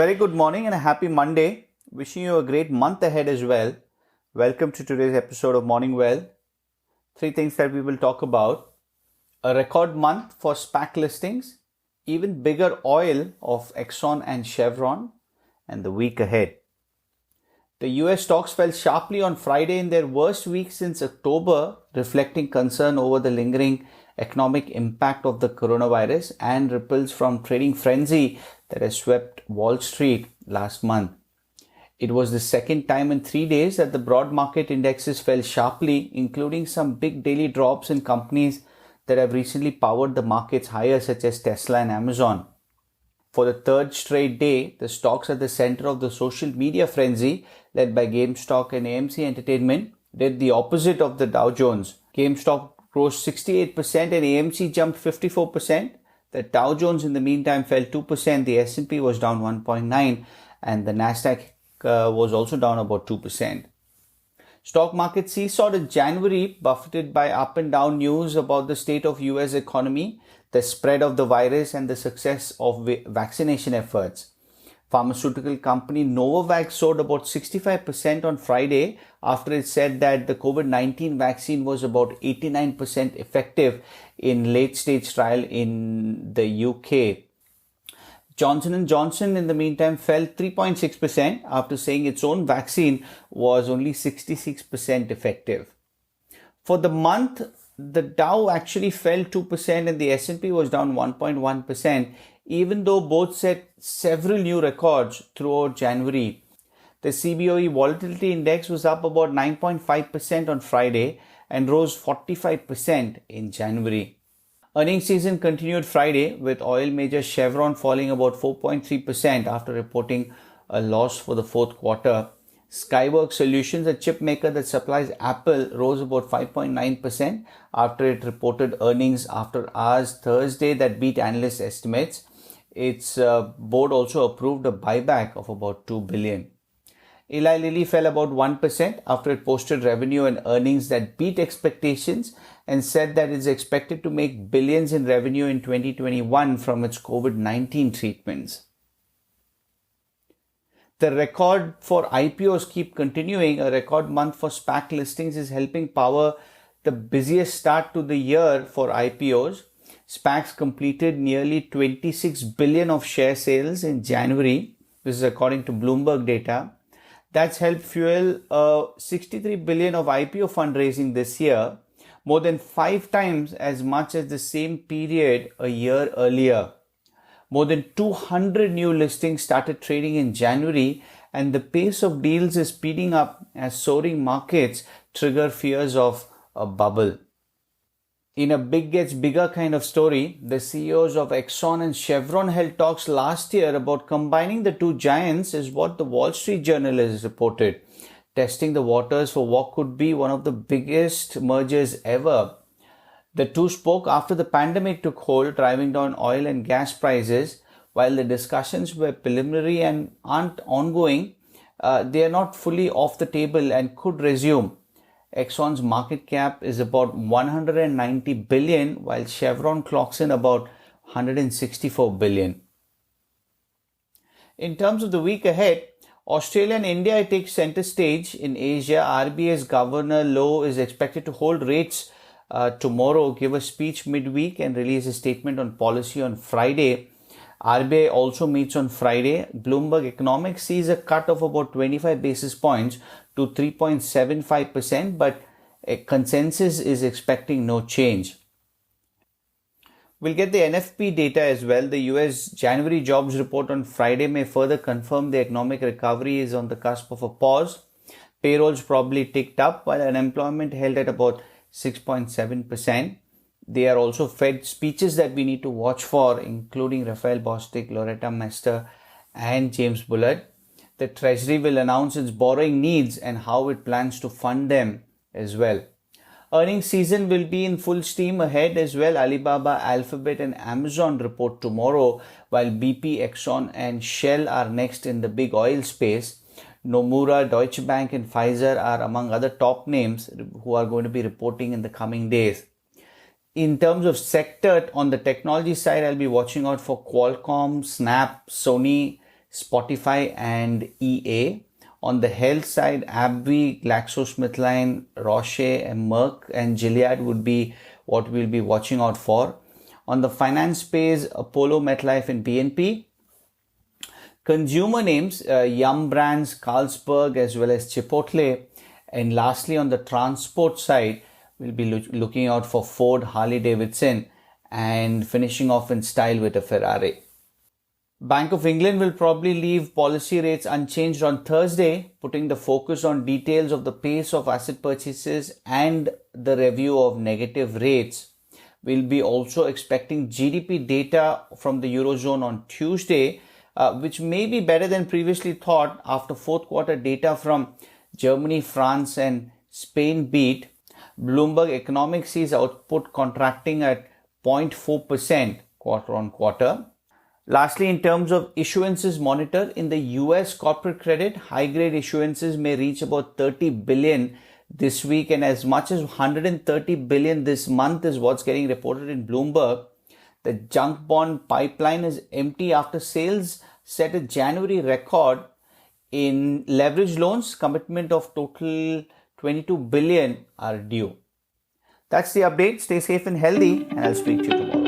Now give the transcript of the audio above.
very good morning and a happy Monday. Wishing you a great month ahead as well. Welcome to today's episode of Morning Well. Three things that we will talk about. A record month for SPAC listings, even bigger oil of Exxon and Chevron, and the week ahead. The US stocks fell sharply on Friday in their worst week since October, reflecting concern over the lingering economic impact of the coronavirus and ripples from trading frenzy that has swept Wall Street last month. It was the second time in 3 days that the broad market indexes fell sharply, including some big daily drops in companies that have recently powered the markets higher, such as Tesla and Amazon. For the third straight day, the stocks at the center of the social media frenzy, led by GameStop and AMC Entertainment, did the opposite of the Dow Jones. GameStop rose 68% and AMC jumped 54%. The Dow Jones in the meantime fell 2%. The S&P was down 1.9% and the Nasdaq was also down about 2%. Stock market seesawed in January, buffeted by up and down news about the state of US economy, the spread of the virus and the success of vaccination efforts. Pharmaceutical company Novavax soared about 65% on Friday after it said that the COVID-19 vaccine was about 89% effective in late-stage trial in the UK. Johnson & Johnson in the meantime fell 3.6% after saying its own vaccine was only 66% effective. For the month, the Dow actually fell 2% and the S&P was down 1.1%, even though both set several new records throughout January. The CBOE Volatility Index was up about 9.5% on Friday and rose 45% in January. Earnings season continued Friday, with oil major Chevron falling about 4.3% after reporting a loss for the fourth quarter. Skyworks Solutions, a chip maker that supplies Apple, rose about 5.9% after it reported earnings after hours Thursday that beat analyst estimates. Its board also approved a buyback of about $2 billion. Eli Lilly fell about 1% after it posted revenue and earnings that beat expectations and said that it is expected to make billions in revenue in 2021 from its COVID-19 treatments. The record for IPOs keep continuing. A record month for SPAC listings is helping power the busiest start to the year for IPOs. SPACs completed nearly 26 billion of share sales in January. This is according to Bloomberg data. That's helped fuel 63 billion of IPO fundraising this year, more than 5 times as much as the same period a year earlier. More than 200 new listings started trading in January, and the pace of deals is speeding up as soaring markets trigger fears of a bubble. In a big gets bigger kind of story, the CEOs of Exxon and Chevron held talks last year about combining the two giants, is what the Wall Street Journal has reported, testing the waters for what could be one of the biggest mergers ever. The two spoke after the pandemic took hold, driving down oil and gas prices. While the discussions were preliminary and aren't ongoing, they are not fully off the table and could resume. Exxon's market cap is about 190 billion, while Chevron clocks in about 164 billion. In terms of the week ahead, Australia and India take center stage. In Asia, RBI's Governor Lowe is expected to hold rates tomorrow, give a speech midweek and release a statement on policy on Friday. RBI also meets on Friday. Bloomberg Economics sees a cut of about 25 basis points to 3.75%, but a consensus is expecting no change. We'll get the NFP data as well. The US January jobs report on Friday may further confirm the economic recovery is on the cusp of a pause. Payrolls probably ticked up while unemployment held at about 6.7%. They are also Fed speeches that we need to watch for, including Raphael Bostic, Loretta Mester, and James Bullard. The Treasury will announce its borrowing needs and how it plans to fund them as well. Earnings season will be in full steam ahead as well. Alibaba, Alphabet, and Amazon report tomorrow, while BP, Exxon, and Shell are next in the big oil space. Nomura, Deutsche Bank, and Pfizer are among other top names who are going to be reporting in the coming days. In terms of sector, on the technology side, I'll be watching out for Qualcomm, Snap, Sony, Spotify and EA. On the health side, AbbVie, GlaxoSmithKline, Roche, and Merck and Gilead would be what we'll be watching out for. On the finance space, Apollo, MetLife, and BNP. Consumer names, Yum Brands, Carlsberg, as well as Chipotle. And lastly, on the transport side, we'll be looking out for Ford, Harley-Davidson, and finishing off in style with a Ferrari. Bank of England will probably leave policy rates unchanged on Thursday, putting the focus on details of the pace of asset purchases and the review of negative rates. We'll be also expecting GDP data from the Eurozone on Tuesday, which may be better than previously thought after fourth quarter data from Germany, France, and Spain beat. Bloomberg Economics sees output contracting at 0.4% quarter on quarter. Lastly, in terms of issuances monitored, in the US corporate credit, high-grade issuances may reach about 30 billion this week, and as much as 130 billion this month is what's getting reported in Bloomberg. The junk bond pipeline is empty after sales set a January record. In leveraged loans, commitment of total 22 billion are due. That's the update. Stay safe and healthy, and I'll speak to you tomorrow.